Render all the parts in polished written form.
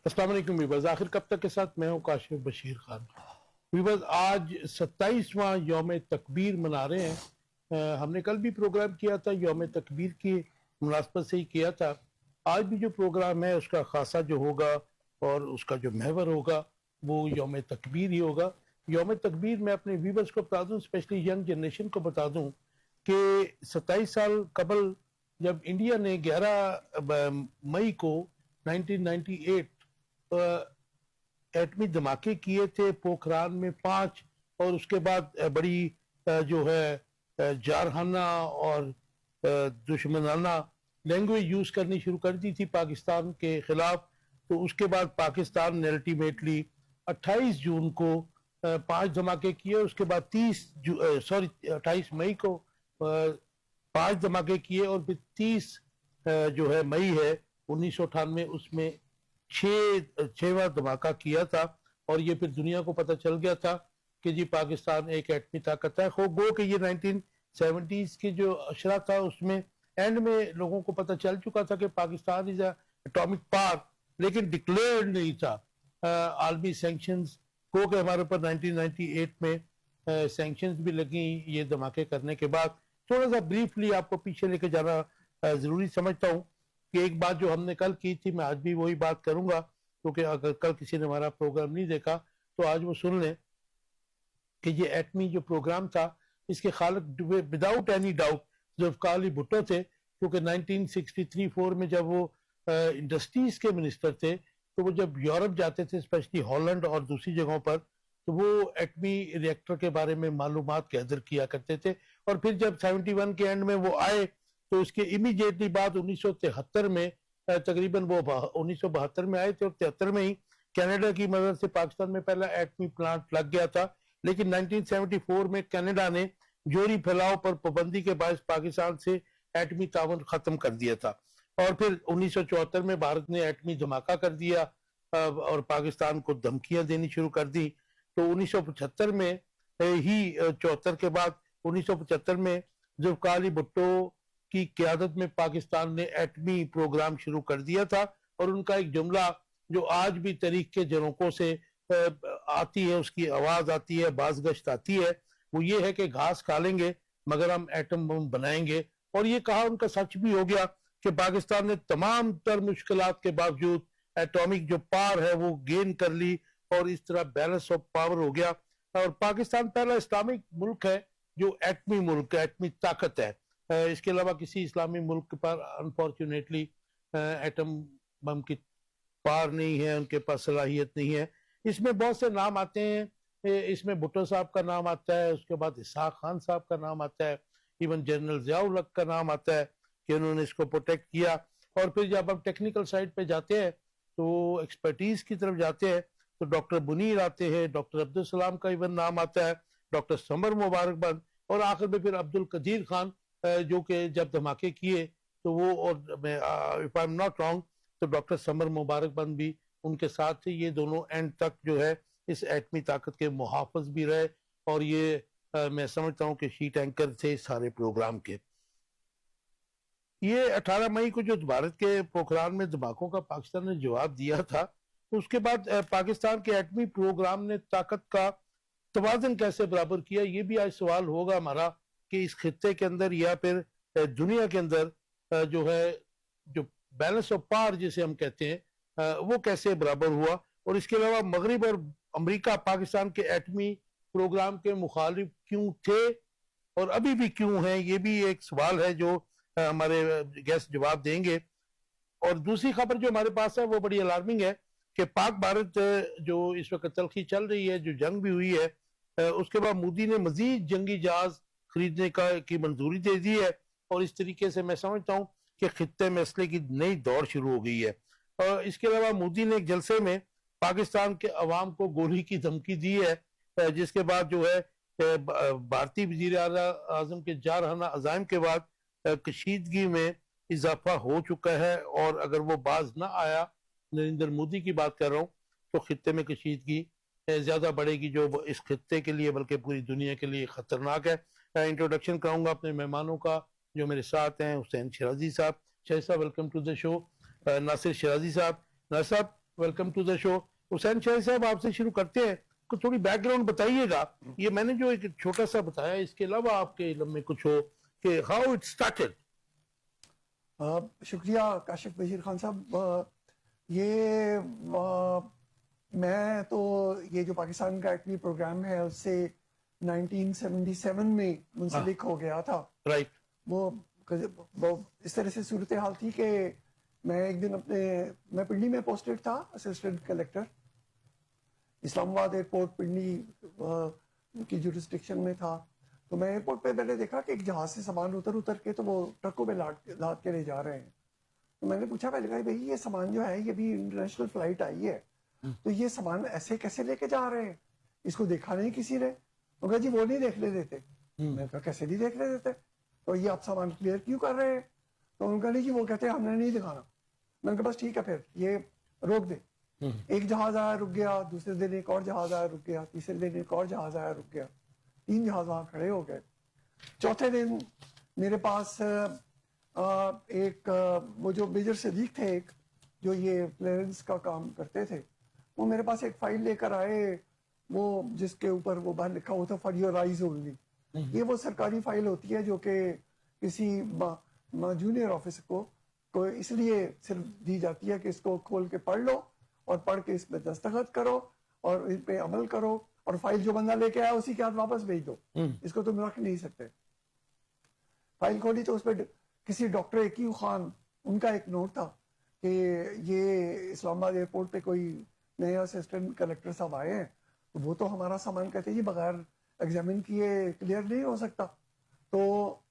अस्सलाम वालेकुम वीवर्स, आखिर कब तक के साथ मैं हूं काशिफ बशीर खान। वीवर्स, आज 27वां यौम तकबीर मना रहे हैं। हमने कल भी प्रोग्राम किया था, यौम तकबीर की मुनासबत से ही किया था। आज भी जो प्रोग्राम है उसका खासा जो होगा और उसका जो महवर होगा वो यौम तकबीर ही होगा। यौम तकबीर मैं अपने वीवर्स को बता दूं, स्पेशली यंग जनरेशन को बता दूं कि 27 साल कबल जब इंडिया ने 11 मई को 1998 एटमी धमाके किए थे, पोखरान में 5, और उसके बाद बड़ी जो है जारहाना और दुश्मनाना लैंग्वेज यूज करनी शुरू कर दी थी पाकिस्तान के खिलाफ। तो उसके बाद पाकिस्तान ने अल्टीमेटली 28 जून को 5 धमाके किए। उसके बाद 28 मई को 5 धमाके किए और फिर 30 जो है मई है 1998, उसमें छवा धमाका किया था। और ये फिर दुनिया को पता चल गया था कि जी पाकिस्तान एक एटमी ताकत है। खूब गो कि ये 1970s की जो अशरा था उसमें एंड में लोगों को पता चल चुका था कि पाकिस्तान इज एटॉमिक पावर, लेकिन डिक्लेयर नहीं था। आलमी सैंक्शंस को के हमारे ऊपर 1998 में सैंक्शंस भी लगी ये धमाके करने के बाद। थोड़ा सा ब्रीफली आपको पीछे लेके जाना जरूरी समझता हूँ कि एक बात जो हमने कल की थी मैं आज भी वही बात करूंगा, क्योंकि अगर कल किसी ने हमारा प्रोग्राम नहीं देखा तो आज वो सुन लें कि ये एटमी जो प्रोग्राम था इसके खालिक without any doubt Zulfikar Ali Bhutto थे। क्योंकि 1963-4 में जब वो इंडस्ट्रीज के मिनिस्टर थे तो वो जब यूरोप जाते थे, स्पेशली हॉलैंड और दूसरी जगहों पर, तो वो एटमी रिएक्टर के बारे में मालूमात गैदर किया करते थे। और फिर जब 71 के एंड में वो आए तो उसके इमीडिएटली बाद 1973 में तकरीबन वो 1972 में आए थे और 73 में ही कनाडा की मदद से पाकिस्तान में पहला एटमी प्लांट लग गया था। लेकिन 1974 में कनाडा ने जोरी फैलाव पर पाबंदी के बायस पाकिस्तान से एटमी ताउन खत्म कर दिया था। और फिर 1974 में भारत ने एटमी धमाका कर दिया और पाकिस्तान को धमकियां देनी शुरू कर दी। तो 1975 में ही 74 के बाद 1975 में जुल्फकार अली भुट्टो की क़यादत में पाकिस्तान ने एटमी प्रोग्राम शुरू कर दिया था। और उनका एक जुमला जो आज भी तारीख के झरोकों से आती है, उसकी आवाज आती है, बाज़गश्त आती है, वो ये है कि घास खा लेंगे मगर हम एटम बम बनाएंगे। और ये कहा उनका सच भी हो गया कि पाकिस्तान ने तमाम तर मुश्किलात के बावजूद एटॉमिक जो पावर है वो गेन कर ली और इस तरह बैलेंस ऑफ पावर हो गया। और पाकिस्तान पहला इस्लामिक मुल्क है जो एटमी मुल्क है, एटमी ताकत है। इसके अलावा किसी इस्लामी मुल्क पर अनफॉर्चुनेटली एटम बम की पावर नहीं है, उनके पास सलाहियत नहीं है। इसमें बहुत से नाम आते हैं, इसमें भुट्टो साहब का नाम आता है, उसके बाद इसहाक खान साहब का नाम आता है, इवन जनरल ज़ियाउल हक का नाम आता है कि उन्होंने इसको प्रोटेक्ट किया। और फिर जब हम टेक्निकल साइड पे जाते हैं तो एक्सपर्टीज की तरफ जाते हैं तो डॉक्टर मुनीर आते हैं, डॉक्टर अब्दुल सलाम का इवन नाम आता है, डॉक्टर समर मुबारकबंद, और आखिर में फिर अब्दुल कदीर खान जो कि जब धमाके किए तो वो, और if I am not wrong तो डॉक्टर समर मुबारकबंद भी उनके साथ थे। ये दोनों एंड तक जो है इस एटमी ताकत के मुहाफिज भी रहे और ये मैं समझता हूँ कि शीट एंकर थे सारे प्रोग्राम के। ये 18 मई को जो भारत के पोखरान में धमाकों का पाकिस्तान ने जवाब दिया था, तो उसके बाद पाकिस्तान के एटमी प्रोग्राम ने ताकत का तवाज़ुन कैसे बराबर किया, ये भी आज सवाल होगा हमारा कि इस खित्ते के अंदर या फिर दुनिया के अंदर जो है जो बैलेंस ऑफ पावर जिसे हम कहते हैं वो कैसे बराबर हुआ। और इसके अलावा मगरिब और अमेरिका पाकिस्तान के एटमी प्रोग्राम के मुखालिफ क्यों थे और अभी भी क्यों हैं, ये भी एक सवाल है जो हमारे गेस्ट जवाब देंगे। और दूसरी खबर जो हमारे पास है वो बड़ी अलार्मिंग है कि पाक भारत जो इस वक्त तलखी चल रही है, जो जंग भी हुई है, उसके बाद मोदी ने मजीद जंगी जहाज खरीदने की मंजूरी दे दी है। और इस तरीके से मैं समझता हूँ कि खित्ते में असले की नई दौड़ शुरू हो गई है। और इसके अलावा मोदी ने एक जलसे में पाकिस्तान के अवाम को गोली की धमकी दी है, जिसके बाद जो है भारतीय वजीर आजम के जारहाना अज़ाइम के बाद कशीदगी में इजाफा हो चुका है। और अगर वो बाज ना आया, नरेंद्र मोदी की बात कर रहा हूँ, तो खित्ते में कशीदगी ज्यादा बढ़ेगी जो इस खित्ते के लिए बल्कि पूरी दुनिया के लिए खतरनाक है। इंट्रोडक्शन कराऊंगा अपने मेहमानों का जो मेरे साथ हैं। Hussain शराजी sahab, Shah sahab welcome to the show. Nasir Shirazi sahab, Nasir sahab welcome to the show. Hussain Shah sahab, आपसे शुरू करते हैं, कुछ थोड़ी बैकग्राउंड बताइएगा। ये मैंने जो एक छोटा सा बताया, इसके अलावा आपके इल्म में कुछ हो कि हाउ इट स्टार्टेड। शुक्रिया काशिफ बशीर खान साहब। ये मैं तो ये जो पाकिस्तान का एटमी प्रोग्राम है उससे 1977 में मुंसलिक हो गया था। राइट। वो इस तरह से सूरत हाल थी कि मैं एक दिन मैं पिंडी में पोस्टेड था, असिस्टेंट कलेक्टर। इस्लामाबाद एयरपोर्ट पिंडी की जुरिस्डिक्शन में था। तो मैं एयरपोर्ट पे मैंने देखा कि एक जहाज से सामान उतर के तो वो ट्रकों में लाद के ले जा रहे हैं। तो मैंने पूछा, मैंने कहा भाई ये सामान जो है ये भी इंटरनेशनल फ्लाइट आई है, तो ये सामान ऐसे कैसे लेके जा रहे हैं, इसको देखा नहीं किसी ने? तो कहा जी वो नहीं देखने देते। मैंने कहा कैसे नहीं देखने देते, तो ये आप सामान क्लियर क्यों कर रहे हैं? तो उनका नहीं जी वो कहते हैं हमने नहीं दिखाना। मैंने कहा बस ठीक है, फिर ये रोक दे। एक जहाज आया रुक गया, दूसरे दिन एक और जहाज आया रुक गया, तीसरे दिन एक और जहाज आया रुक गया, 3 जहाज वहां खड़े हो गए। चौथे दिन मेरे पास वो जो मेजर सदीक थे, एक जो ये क्लियरेंस का काम करते थे, वो मेरे पास एक फाइल लेकर आए, वो जिसके ऊपर वो बाहर लिखा हुआ था फॉर योर आइज ओनली। ये वो सरकारी फाइल होती है जो कि किसी जूनियर ऑफिसर को इसलिए सिर्फ दी जाती है कि इसको खोल के पढ़ लो और पढ़ के इसमें दस्तखत करो और इस पे अमल करो, और फाइल जो बंदा लेके आया उसी के हाथ वापस भेज दो, इसको तुम रख नहीं सकते। फाइल खोली तो उस पर किसी डॉक्टर एकयू खान, उनका एक नोट था कि ये इस्लामाबाद एयरपोर्ट पे कोई नए असिस्टेंट कलेक्टर साहब आए हैं, तो वो तो हमारा सामान कहते जी बगैर एग्जामिन किए क्लियर नहीं हो सकता। तो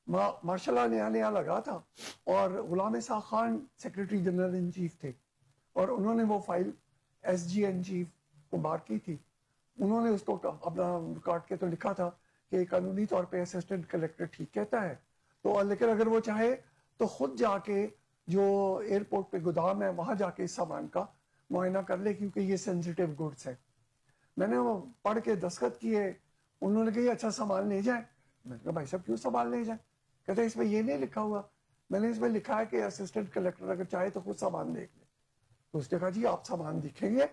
मार्शल नया नया लगा था और Ghulam Ishaq Khan secretary general in chief थे, और उन्होंने वो फाइल SGN चीफ को मार्क की थी। उन्होंने उसको अपना काट के तो लिखा था कि कानूनी तौर पे असिस्टेंट कलेक्टर ठीक कहता है, तो लेकिन अगर वो चाहे तो खुद जाके जो एयरपोर्ट पे गोदाम है वहां जाके इस सामान का मुआयना कर ले, क्योंकि ये सेंसिटिव गुड्स है। मैंने वो पढ़ के दस्तखत किए, उन्होंने कहा अच्छा सामान ले जाए। मैंने कहा भाई साहब क्यों सामान ले जाए? कहते इसमें ये नहीं लिखा हुआ। मैंने इसमें लिखा है कि असिस्टेंट कलेक्टर अगर चाहे तो खुद सामान देख ले। तो उसने कहा जी आप सामान दिखेंगे?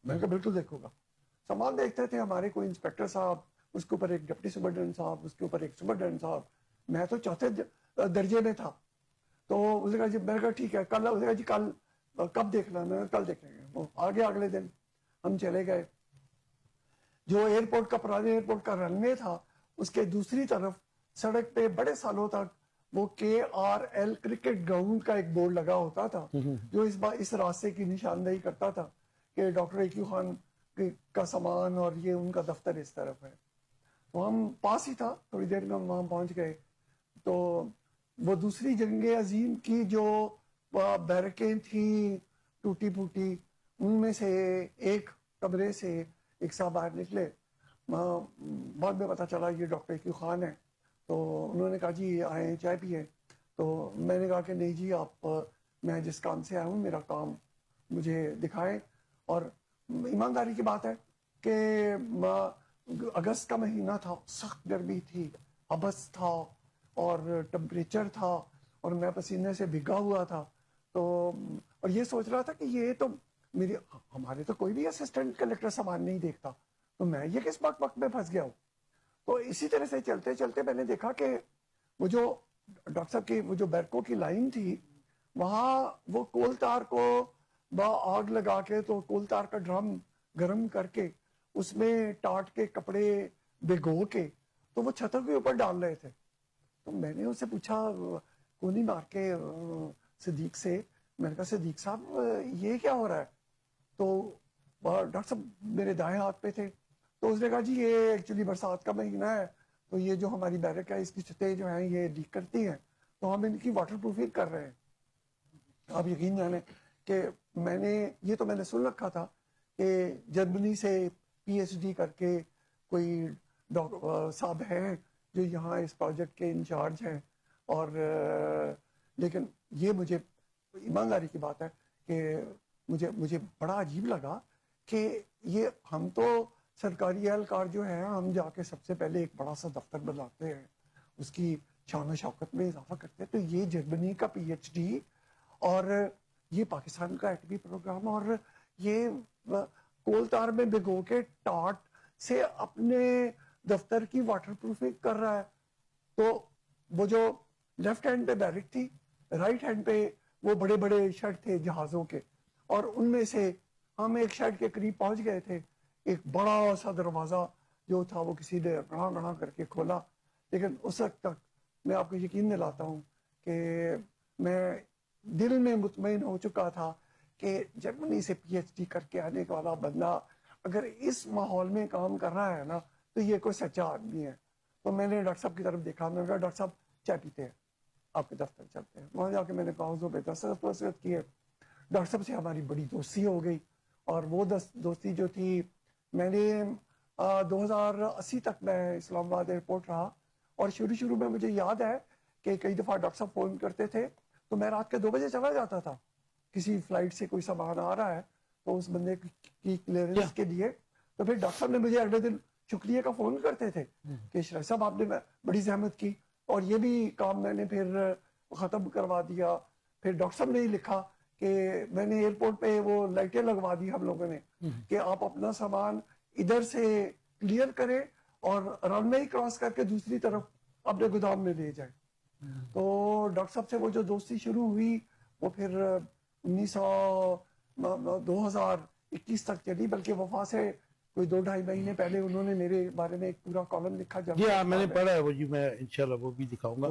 मैंने कहा बिल्कुल देखूंगा। सामान देखते थे हमारे कोई इंस्पेक्टर साहब, उसके ऊपर एक डिप्टी सुपरडेंट साहब, उसके ऊपर एक सुपरडेंट साहब, मैं तो चौथे दर्जे में था। तो उसने कहा जी, मैंने कहा ठीक है कल, उसने कहा जी कल कब देखना? मैंने कल देखेंगे। वो आगे अगले दिन हम चले गए। जो एयरपोर्ट का पुराने एयरपोर्ट का रनवे था उसके दूसरी तरफ सड़क पे बड़े सालों तक वो KRL क्रिकेट ग्राउंड का एक बोर्ड लगा होता था जो इस रास्ते की निशानदेही करता था कि डॉक्टर एकयू खान का सामान और ये उनका दफ्तर इस तरफ है। तो हम पास ही था, थोड़ी देर में हम वहां पहुंच गए। तो वो दूसरी जंग अजीम की जो बैरकें थी टूटी फूटी, उनमें से एक कमरे से एक साहब बाहर निकले। बाद में पता चला ये डॉक्टर एकयू खान है। तो उन्होंने कहा जी आए चाय पिए। तो मैंने कहा कि नहीं जी आप, मैं जिस काम से आया हूँ मेरा काम मुझे दिखाएं। और ईमानदारी की बात है कि अगस्त का महीना था, सख्त गर्मी थी, हबस था और टेम्परेचर था और मैं पसीने से भीगा हुआ था। तो और ये सोच रहा था कि ये तो हमारे तो कोई भी असिस्टेंट कलेक्टर सामान नहीं देखता, तो मैं ये किस वक्त में फंस गया हूँ। तो इसी तरह से चलते चलते मैंने देखा कि वो जो डॉक्टर साहब की वो जो बैरकों की लाइन थी, वहां वो कोल तार को आग लगा के, तो कोल तार का ड्रम गर्म करके उसमें टाट के कपड़े भिगो के तो वो छतों के ऊपर डाल रहे थे। तो मैंने उससे पूछा कोनी मार के सिद्दीक से, मैंने कहा सिद्दीक साहब ये क्या हो रहा है? तो डॉक्टर साहब मेरे दाएं हाथ पे थे। तो उसने कहा जी ये एक्चुअली बरसात का महीना है, तो ये जो हमारी बैरक है इसकी छतें जो हैं ये लीक करती हैं, तो हम इनकी वाटर प्रूफिंग कर रहे हैं। आप यकीन जाने कि मैंने सुन रखा था कि जर्मनी से PhD करके कोई साहब हैं जो यहाँ इस प्रोजेक्ट के इंचार्ज हैं। और लेकिन ये मुझे ईमानदारी की बात है कि मुझे बड़ा अजीब लगा कि ये हम तो सरकारी एहलकार जो है हम जाके सबसे पहले एक बड़ा सा दफ्तर बनाते हैं, उसकी शान शौकत में इजाफा करते हैं। तो ये जर्मनी का PhD और یہ پاکستان کا ایٹمی پروگرام اور یہ کول تار میں بھگو کے ٹاٹ سے اپنے دفتر کی واٹر پروفنگ کر رہا ہے. تو وہ جو لیفٹ ہینڈ پہ بیرک تھی, رائٹ ہینڈ پہ وہ بڑے بڑے شیڈ تھے جہازوں کے, اور ان میں سے ہم ایک شیڈ کے قریب پہنچ گئے تھے. ایک بڑا سا دروازہ جو تھا وہ کسی نے گڑا گڑا کر کے کھولا, لیکن اس وقت تک میں آپ کو یقین دلاتا ہوں کہ میں دل میں مطمئن ہو چکا تھا کہ جرمنی سے پی ایچ ڈی کر کے آنے والا بندہ اگر اس ماحول میں کام کر رہا ہے نا تو یہ کوئی سچا آدمی ہے. تو میں نے ڈاکٹر صاحب کی طرف دیکھا, میں نے کہا ڈاکٹر صاحب چائے پیتے ہیں, آپ کے دفتر چلتے ہیں. وہاں جا کے میں نے کاغذوں پہ دستخط کیے. ڈاکٹر صاحب سے ہماری بڑی دوستی ہو گئی, اور وہ دوستی جو تھی, میں نے 2080 تک میں اسلام آباد ایئرپورٹ رہا, اور شروع میں مجھے یاد ہے کہ کئی دفعہ ڈاکٹر صاحب فون کرتے تھے تو میں رات کے 2 بجے چلا جاتا تھا. کسی فلائٹ سے کوئی سامان آ رہا ہے تو اس بندے کی کلیئرنس کے لیے, تو پھر ڈاکٹر صاحب نے مجھے اگلے دن شکریہ کا فون کرتے تھے کہ شریف صاحب آپ نے بڑی زحمت کی, اور یہ بھی کام میں نے پھر ختم کروا دیا. پھر ڈاکٹر صاحب نے ہی لکھا کہ میں نے ایئرپورٹ پہ وہ لائٹیں لگوا دی ہم لوگوں نے کہ آپ اپنا سامان ادھر سے کلیئر کریں اور رن وے کراس کر کے دوسری طرف اپنے گودام میں لے جائیں. تو ڈاکٹر صاحب سے وہ جو دوستی شروع ہوئی وہ پھر 2021 تک چلی, بلکہ وفا سے کوئی 2-2.5 مہینے پہلے انہوں نے میرے بارے میں ایک پورا کالم لکھا. جب جی ہاں میں نے پڑھا ہے وہ, جی میں انشاءاللہ وہ بھی دکھاؤں گا.